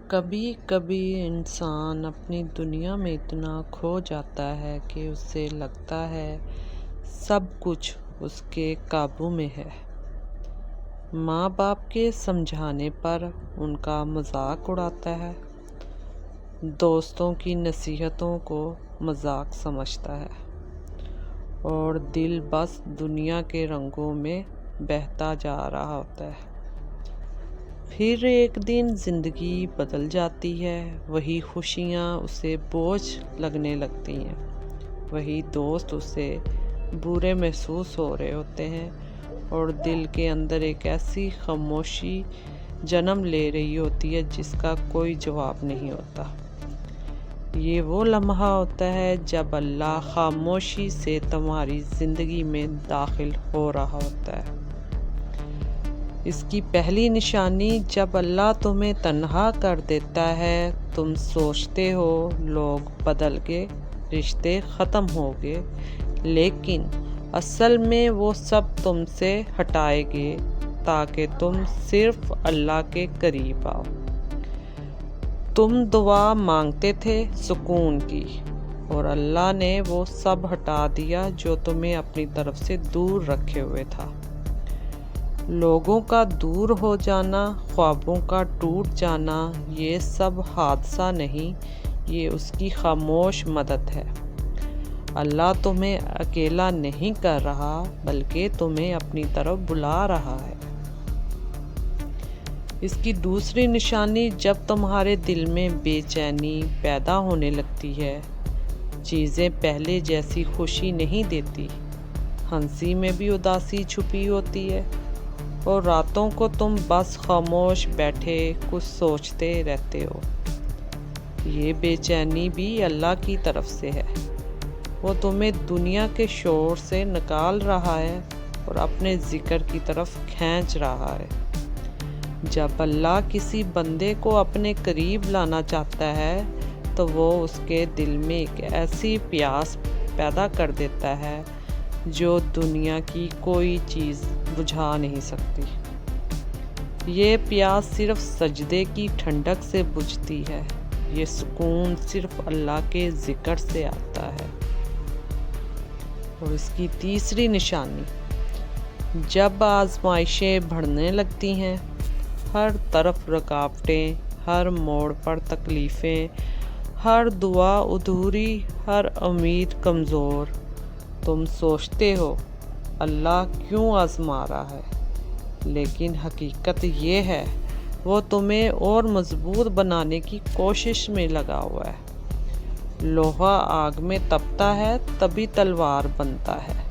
کبھی کبھی انسان اپنی دنیا میں اتنا کھو جاتا ہے کہ اسے لگتا ہے سب کچھ اس کے قابو میں ہے۔ ماں باپ کے سمجھانے پر ان کا مذاق اڑاتا ہے، دوستوں کی نصیحتوں کو مذاق سمجھتا ہے اور دل بس دنیا کے رنگوں میں بہتا جا رہا ہوتا ہے۔ پھر ایک دن زندگی بدل جاتی ہے، وہی خوشیاں اسے بوجھ لگنے لگتی ہیں، وہی دوست اسے برے محسوس ہو رہے ہوتے ہیں اور دل کے اندر ایک ایسی خاموشی جنم لے رہی ہوتی ہے جس کا کوئی جواب نہیں ہوتا۔ یہ وہ لمحہ ہوتا ہے جب اللہ خاموشی سے تمہاری زندگی میں داخل ہو رہا ہوتا ہے۔ اس کی پہلی نشانی جب اللہ تمہیں تنہا کر دیتا ہے۔ تم سوچتے ہو لوگ بدل گئے، رشتے ختم ہو گئے، لیکن اصل میں وہ سب تم سے ہٹائے گئے تاکہ تم صرف اللہ کے قریب آؤ۔ تم دعا مانگتے تھے سکون کی اور اللہ نے وہ سب ہٹا دیا جو تمہیں اپنی طرف سے دور رکھے ہوئے تھا۔ لوگوں کا دور ہو جانا، خوابوں کا ٹوٹ جانا، یہ سب حادثہ نہیں، یہ اس کی خاموش مدد ہے۔ اللہ تمہیں اکیلا نہیں کر رہا بلکہ تمہیں اپنی طرف بلا رہا ہے۔ اس کی دوسری نشانی جب تمہارے دل میں بے چینی پیدا ہونے لگتی ہے، چیزیں پہلے جیسی خوشی نہیں دیتی، ہنسی میں بھی اداسی چھپی ہوتی ہے اور راتوں کو تم بس خاموش بیٹھے کچھ سوچتے رہتے ہو۔ یہ بے چینی بھی اللہ کی طرف سے ہے، وہ تمہیں دنیا کے شور سے نکال رہا ہے اور اپنے ذکر کی طرف کھینچ رہا ہے۔ جب اللہ کسی بندے کو اپنے قریب لانا چاہتا ہے تو وہ اس کے دل میں ایک ایسی پیاس پیدا کر دیتا ہے جو دنیا کی کوئی چیز بجھا نہیں سکتی۔ یہ پیاس صرف سجدے کی ٹھنڈک سے بجھتی ہے، یہ سکون صرف اللہ کے ذکر سے آتا ہے۔ اور اس کی تیسری نشانی جب آزمائشیں بڑھنے لگتی ہیں، ہر طرف رکاوٹیں، ہر موڑ پر تکلیفیں، ہر دعا ادھوری، ہر امید کمزور، تم سوچتے ہو اللہ کیوں آزما رہا ہے، لیکن حقیقت یہ ہے وہ تمہیں اور مضبوط بنانے کی کوشش میں لگا ہوا ہے۔ لوہا آگ میں تپتا ہے تبھی تلوار بنتا ہے،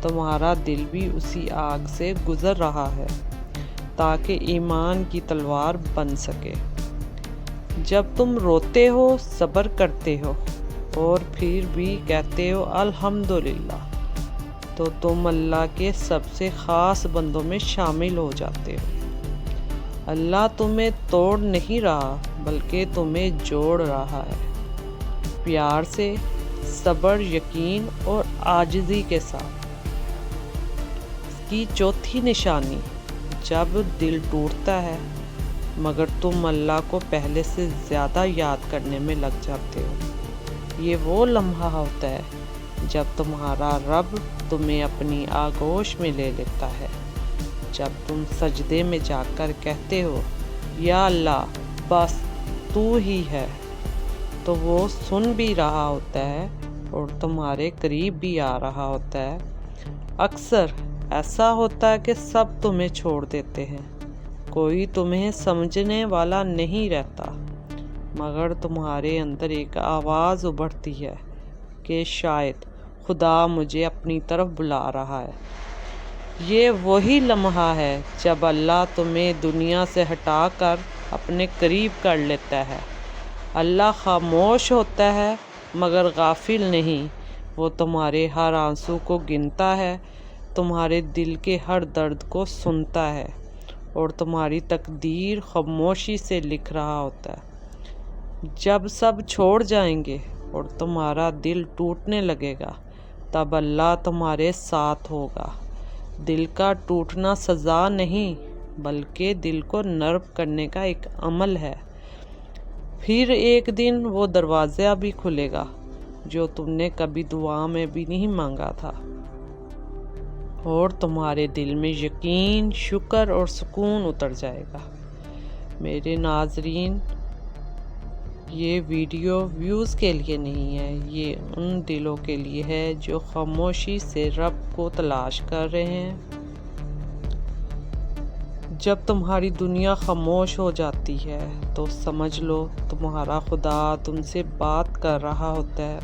تمہارا دل بھی اسی آگ سے گزر رہا ہے تاکہ ایمان کی تلوار بن سکے۔ جب تم روتے ہو، صبر کرتے ہو اور پھر بھی کہتے ہو الحمدللہ، تو تم اللہ کے سب سے خاص بندوں میں شامل ہو جاتے ہو۔ اللہ تمہیں توڑ نہیں رہا بلکہ تمہیں جوڑ رہا ہے، پیار سے، صبر، یقین اور عاجزی کے ساتھ۔ اس کی چوتھی نشانی جب دل ٹوٹتا ہے مگر تم اللہ کو پہلے سے زیادہ یاد کرنے میں لگ جاتے ہو، یہ وہ لمحہ ہوتا ہے جب تمہارا رب تمہیں اپنی آغوش میں لے لیتا ہے، جب تم سجدے میں جا کر کہتے ہو یا اللہ بس تو ہی ہے، تو وہ سن بھی رہا ہوتا ہے اور تمہارے قریب بھی آ رہا ہوتا ہے۔ اکثر ایسا ہوتا ہے کہ سب تمہیں چھوڑ دیتے ہیں، کوئی تمہیں سمجھنے والا نہیں رہتا، مگر تمہارے اندر ایک آواز ابھرتی ہے کہ شاید خدا مجھے اپنی طرف بلا رہا ہے۔ یہ وہی لمحہ ہے جب اللہ تمہیں دنیا سے ہٹا کر اپنے قریب کر لیتا ہے۔ اللہ خاموش ہوتا ہے مگر غافل نہیں، وہ تمہارے ہر آنسو کو گنتا ہے، تمہارے دل کے ہر درد کو سنتا ہے اور تمہاری تقدیر خاموشی سے لکھ رہا ہوتا ہے۔ جب سب چھوڑ جائیں گے اور تمہارا دل ٹوٹنے لگے گا تب اللہ تمہارے ساتھ ہوگا۔ دل کا ٹوٹنا سزا نہیں بلکہ دل کو نرم کرنے کا ایک عمل ہے۔ پھر ایک دن وہ دروازہ بھی کھلے گا جو تم نے کبھی دعا میں بھی نہیں مانگا تھا، اور تمہارے دل میں یقین، شکر اور سکون اتر جائے گا۔ میرے ناظرین، یہ ویڈیو ویوز کے لیے نہیں ہے، یہ ان دلوں کے لیے ہے جو خاموشی سے رب کو تلاش کر رہے ہیں۔ جب تمہاری دنیا خاموش ہو جاتی ہے تو سمجھ لو تمہارا خدا تم سے بات کر رہا ہوتا ہے۔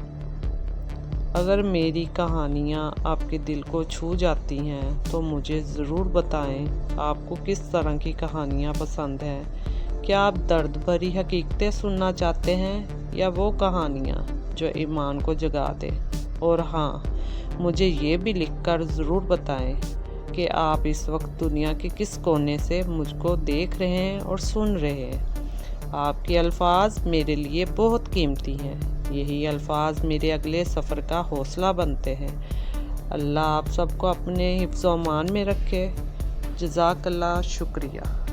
اگر میری کہانیاں آپ کے دل کو چھو جاتی ہیں تو مجھے ضرور بتائیں آپ کو کس طرح کی کہانیاں پسند ہیں۔ کیا آپ درد بھری حقیقتیں سننا چاہتے ہیں یا وہ کہانیاں جو ایمان کو جگا دے؟ اور ہاں، مجھے یہ بھی لکھ کر ضرور بتائیں کہ آپ اس وقت دنیا کے کس کونے سے مجھ کو دیکھ رہے ہیں اور سن رہے ہیں۔ آپ کے الفاظ میرے لیے بہت قیمتی ہیں، یہی الفاظ میرے اگلے سفر کا حوصلہ بنتے ہیں۔ اللہ آپ سب کو اپنے حفظ و امان میں رکھے۔ جزاک اللہ، شکریہ۔